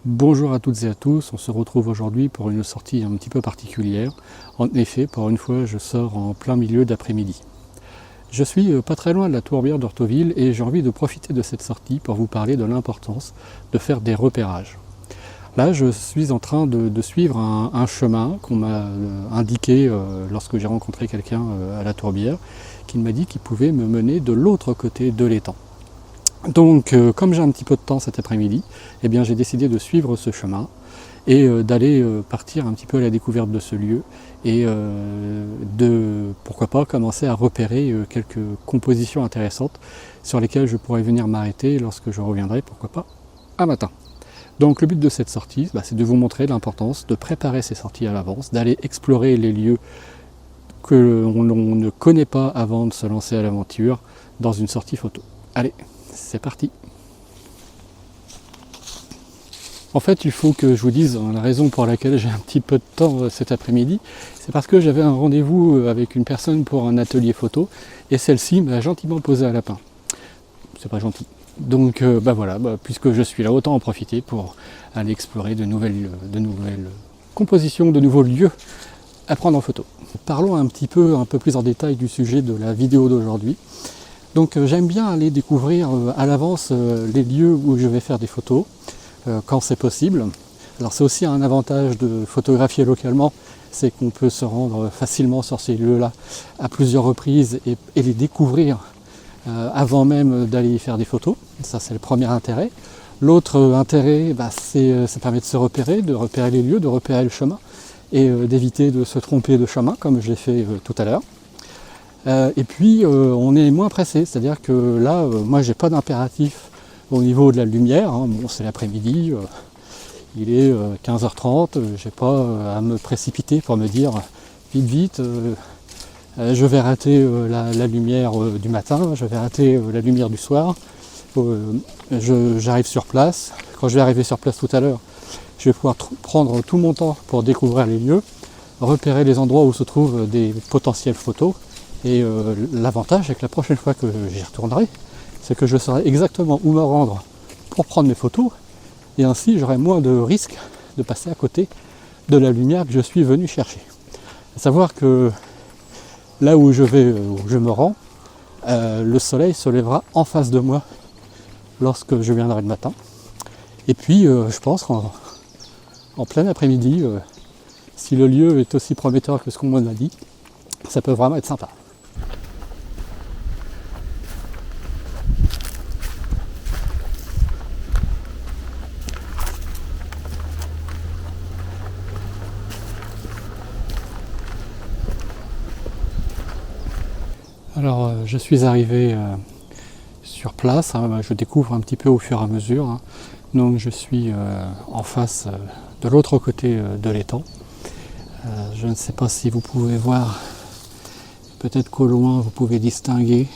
Bonjour à toutes et à tous, on se retrouve aujourd'hui pour une sortie un petit peu particulière. En effet, pour une fois, je sors en plein milieu d'après-midi. Je suis pas très loin de la tourbière d'Orthoville et j'ai envie de profiter de cette sortie pour vous parler de l'importance de faire des repérages. Là, je suis en train de suivre un chemin qu'on m'a indiqué lorsque j'ai rencontré quelqu'un à la tourbière, qui m'a dit qu'il pouvait me mener de l'autre côté de l'étang. Donc, comme j'ai un petit peu de temps cet après-midi, eh bien, j'ai décidé de suivre ce chemin et d'aller partir un petit peu à la découverte de ce lieu et de, pourquoi pas, commencer à repérer quelques compositions intéressantes sur lesquelles je pourrais venir m'arrêter lorsque je reviendrai, pourquoi pas, un matin. Donc le but de cette sortie, c'est de vous montrer l'importance de préparer ces sorties à l'avance, d'aller explorer les lieux que l'on ne connaît pas avant de se lancer à l'aventure dans une sortie photo. Allez, c'est parti. En fait, il faut que je vous dise la raison pour laquelle j'ai un petit peu de temps cet après-midi. C'est parce que j'avais un rendez-vous avec une personne pour un atelier photo et celle-ci m'a gentiment posé un lapin. C'est pas gentil. Donc voilà, puisque je suis là, autant en profiter pour aller explorer de nouvelles compositions, de nouveaux lieux à prendre en photo. Parlons un peu plus en détail du sujet de la vidéo d'aujourd'hui. Donc j'aime bien aller découvrir à l'avance les lieux où je vais faire des photos, quand c'est possible. Alors c'est aussi un avantage de photographier localement, c'est qu'on peut se rendre facilement sur ces lieux-là à plusieurs reprises et les découvrir avant même d'aller y faire des photos. Ça c'est le premier intérêt. L'autre intérêt, ça permet de se repérer, de repérer les lieux, de repérer le chemin et d'éviter de se tromper de chemin comme je l'ai fait tout à l'heure. Et puis on est moins pressé, c'est-à-dire que là, moi j'ai pas d'impératif au niveau de la lumière, hein. Bon, c'est l'après-midi, il est 15h30, j'ai pas à me précipiter pour me dire vite, je vais rater la lumière du matin, je vais rater la lumière du soir. J'arrive sur place, quand je vais arriver sur place tout à l'heure, je vais pouvoir prendre tout mon temps pour découvrir les lieux, repérer les endroits où se trouvent des potentielles photos. Et l'avantage, c'est que la prochaine fois que j'y retournerai, c'est que je saurai exactement où me rendre pour prendre mes photos, et ainsi j'aurai moins de risques de passer à côté de la lumière que je suis venu chercher. À savoir que là où je me rends, le soleil se lèvera en face de moi lorsque je viendrai le matin. Et puis je pense qu'en plein après-midi, si le lieu est aussi prometteur que ce qu'on m'a dit, ça peut vraiment être sympa. Alors je suis arrivé sur place, hein, je découvre un petit peu au fur et à mesure, hein. Donc je suis en face de l'autre côté de l'étang. Je ne sais pas si vous pouvez voir, peut-être qu'au loin vous pouvez distinguer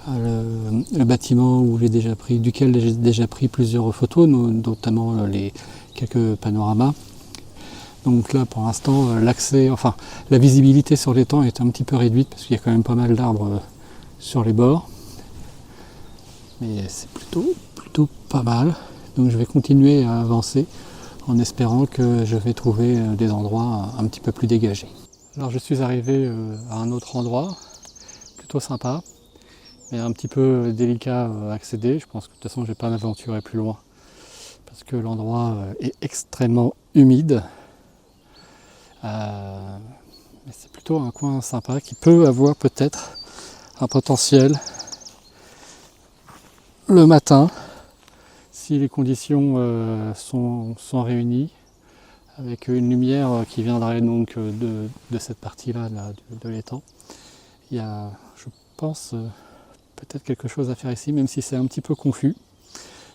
le bâtiment duquel j'ai déjà pris plusieurs photos, notamment les quelques panoramas. Donc là pour l'instant la visibilité sur l'étang est un petit peu réduite parce qu'il y a quand même pas mal d'arbres sur les bords. Mais c'est plutôt pas mal. Donc je vais continuer à avancer en espérant que je vais trouver des endroits un petit peu plus dégagés. Alors je suis arrivé à un autre endroit, plutôt sympa, mais un petit peu délicat à accéder. Je pense que de toute façon je ne vais pas m'aventurer plus loin parce que l'endroit est extrêmement humide. Mais c'est plutôt un coin sympa qui peut avoir peut-être un potentiel le matin si les conditions sont réunies, avec une lumière qui viendrait donc de cette partie-là de l'étang. Il y a, je pense, peut-être quelque chose à faire ici, même si c'est un petit peu confus.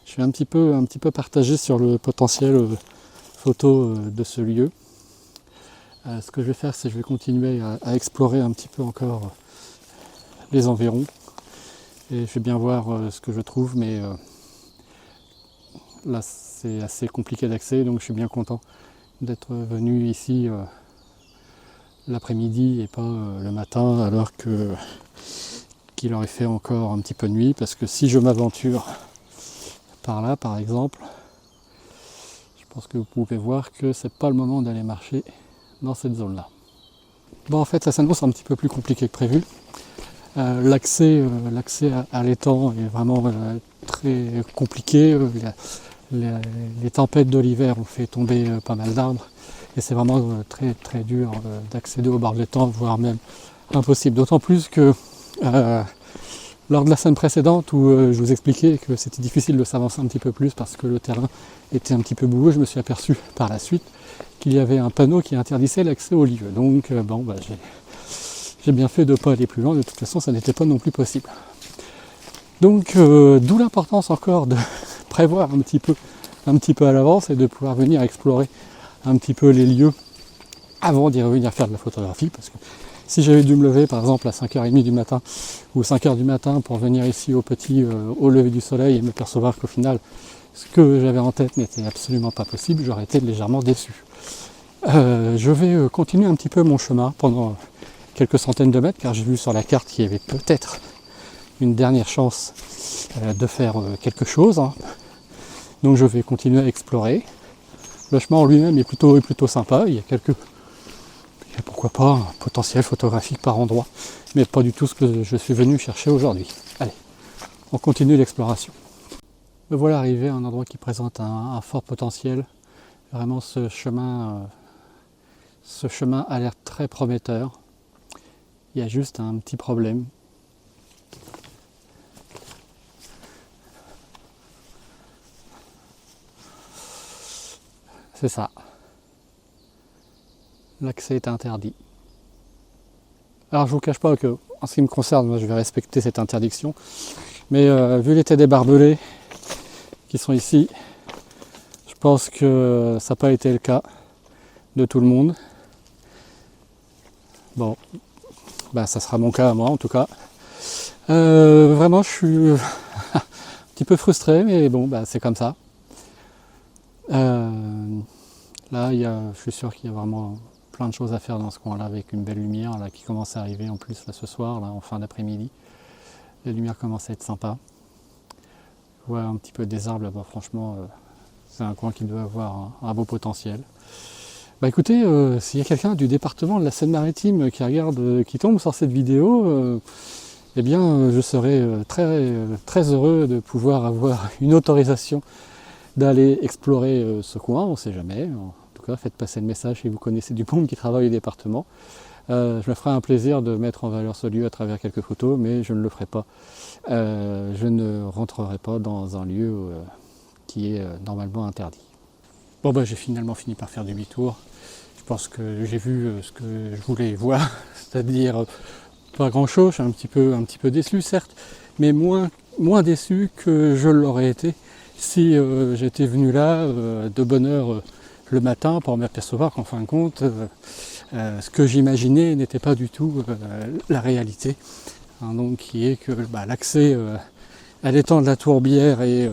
Je suis un petit peu partagé sur le potentiel photo de ce lieu. Ce que je vais faire, c'est que je vais continuer à explorer un petit peu encore les environs. Et je vais bien voir ce que je trouve, mais là c'est assez compliqué d'accès, donc je suis bien content d'être venu ici l'après-midi et pas le matin, alors qu'il aurait fait encore un petit peu nuit, parce que si je m'aventure par là par exemple, Je pense que vous pouvez voir que c'est pas le moment d'aller marcher dans cette zone-là. Bon, en fait, ça s'annonce un petit peu plus compliqué que prévu. L'accès à l'étang est vraiment très compliqué. Les tempêtes de l'hiver ont fait tomber pas mal d'arbres et c'est vraiment très très dur d'accéder au bord de l'étang, voire même impossible. D'autant plus que lors de la scène précédente où je vous expliquais que c'était difficile de s'avancer un petit peu plus parce que le terrain était un petit peu boueux, je me suis aperçu par la suite qu'il y avait un panneau qui interdisait l'accès au lieu. Donc j'ai bien fait de ne pas aller plus loin, de toute façon ça n'était pas non plus possible. Donc d'où l'importance encore de prévoir un petit peu à l'avance et de pouvoir venir explorer un petit peu les lieux avant d'y revenir faire de la photographie, parce que si j'avais dû me lever par exemple à 5h30 du matin ou 5h du matin pour venir ici au lever du soleil et me percevoir qu'au final ce que j'avais en tête n'était absolument pas possible, j'aurais été légèrement déçu. Je vais continuer un petit peu mon chemin pendant quelques centaines de mètres, car j'ai vu sur la carte qu'il y avait peut-être une dernière chance de faire quelque chose. Donc je vais continuer à explorer. Le chemin en lui-même est plutôt sympa, il y a pourquoi pas un potentiel photographique par endroit, mais pas du tout ce que je suis venu chercher aujourd'hui. Allez, on continue l'exploration. Me voilà arrivé à un endroit qui présente un fort potentiel. Vraiment ce chemin a l'air très prometteur. Il y a juste un petit problème. C'est ça. L'accès est interdit. Alors je vous cache pas que, en ce qui me concerne, moi je vais respecter cette interdiction. Mais vu l'état des barbelés qui sont ici, je pense que ça n'a pas été le cas de tout le monde. Bon, ça sera mon cas à moi en tout cas. Vraiment je suis un petit peu frustré, mais bon, c'est comme ça. Là, je suis sûr qu'il y a vraiment plein de choses à faire dans ce coin-là, avec une belle lumière là, qui commence à arriver en plus là, ce soir, là, en fin d'après-midi. La lumière commence à être sympa. Je vois un petit peu des arbres là-bas, franchement, c'est un coin qui doit avoir un beau potentiel. Écoutez, s'il y a quelqu'un du département de la Seine-Maritime qui tombe sur cette vidéo, eh bien je serais très heureux de pouvoir avoir une autorisation d'aller explorer ce coin, on ne sait jamais. En tout cas, faites passer le message si vous connaissez du monde qui travaille au département. Je me ferai un plaisir de mettre en valeur ce lieu à travers quelques photos, mais je ne le ferai pas. Je ne rentrerai pas dans un lieu qui est normalement interdit. Bon, j'ai finalement fini par faire demi-tour. Je pense que j'ai vu ce que je voulais voir, c'est-à-dire pas grand-chose. Je suis un petit peu déçu, certes, mais moins déçu que je l'aurais été si j'étais venu là de bonne heure le matin pour m'apercevoir qu'en fin de compte, ce que j'imaginais n'était pas du tout la réalité. Donc qui est que l'accès à l'étang de la Tourbière est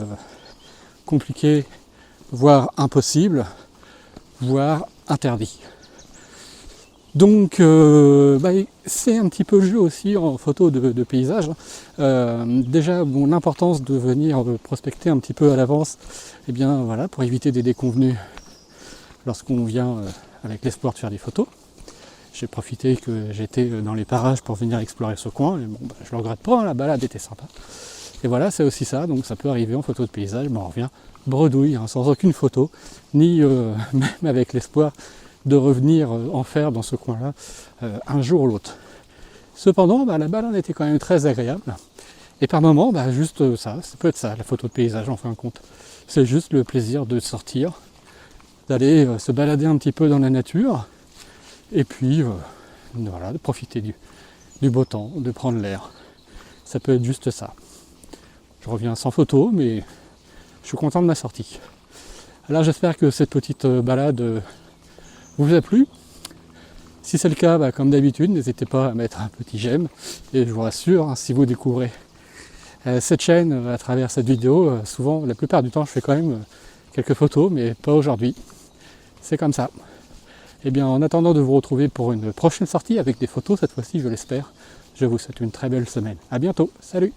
compliqué, voire impossible, voire interdit. Donc c'est un petit peu le jeu aussi en photo de paysage. Déjà l'importance de venir prospecter un petit peu à l'avance, pour éviter des déconvenues lorsqu'on vient avec l'espoir de faire des photos. J'ai profité que j'étais dans les parages pour venir explorer ce coin, et je le regrette pas, la balade était sympa. Et voilà, c'est aussi ça, donc ça peut arriver en photo de paysage, on revient bredouille, sans aucune photo, ni même avec l'espoir de revenir en faire dans ce coin-là un jour ou l'autre. Cependant, la balade était quand même très agréable, et par moments, juste ça peut être ça, la photo de paysage en fin de compte. C'est juste le plaisir de sortir, d'aller se balader un petit peu dans la nature, et puis de profiter du beau temps, de prendre l'air. Ça peut être juste ça. Je reviens sans photo, mais je suis content de ma sortie. Alors j'espère que cette petite balade vous a plu. Si c'est le cas, comme d'habitude, n'hésitez pas à mettre un petit j'aime. Et je vous rassure, si vous découvrez cette chaîne à travers cette vidéo, souvent, la plupart du temps, je fais quand même quelques photos, mais pas aujourd'hui. C'est comme ça. Et bien, en attendant de vous retrouver pour une prochaine sortie avec des photos, cette fois-ci, je l'espère, je vous souhaite une très belle semaine. À bientôt, salut!